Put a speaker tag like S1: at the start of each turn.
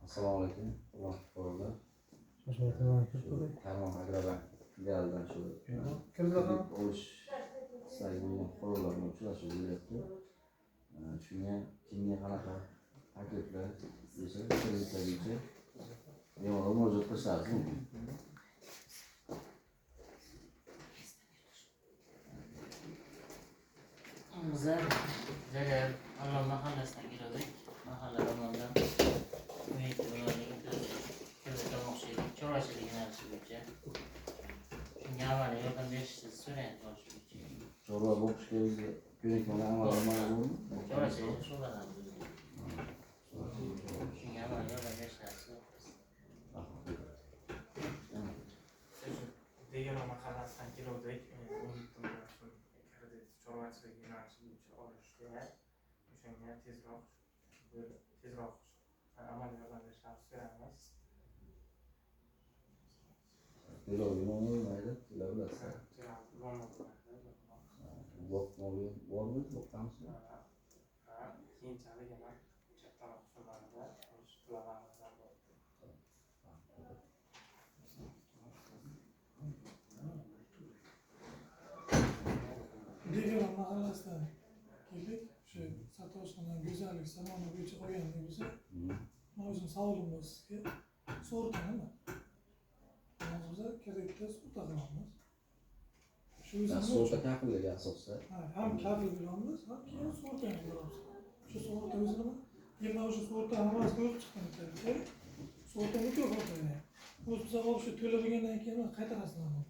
S1: Assalomu alaykum, hurmatli fuqarolar. Tarmon Agrobank filialidan shu kredit olish istagi bo'lgan fuqarolar bilan uchrashuv bo'lyapti. Shunga kimga qanaqa takliflar desa, kreditlargacha bemalol murojaat qilishlari mumkin.
S2: Bizlar Zaryad Allom mahallasidan keldik. Mahalla romandan chorvachilik yo'nalishi bo'yicha shunga amaliy yordam berishingizni so'rayapman.
S1: Chorva boqishga o'zi ko'nikmalar amal bo'lmi?
S2: Chorvachilik shug'ullanamiz. Shunga amaliy yordam berishlaringizni
S3: Degano mahallasidan keldik. Kredit chorvachilik yo'nalishi bo'yicha olishga o'shanga tezroq amalga oshirishni so'raymiz.
S1: To'lovi bo'lmaydi, to'lov bilasizlar. Bormi, boqqansizmi?
S3: Keyinchalik yana kattaroq summada to'lag'animizdan bor.
S4: Degano mahallasidan keldik. Shu Satoshxonadan go'zallik saloni bo'yicha qolgandik biza. Men o'zim savolim bor sizga. So'rtanimi? Biz kreditda sug'urta qilamiz. Shu
S1: sug'urta kafilligiga asosda.
S4: Ham kafil bo'lamiz, ham keyin sug'urta qilamiz. Shu sug'urta o'zini yana o'sha sug'urta hammasi ko'rib chiqqan ekan. Sug'urta mukofotini. O'z biza olib shu to'lagandan keyin qaytarasizlarmi?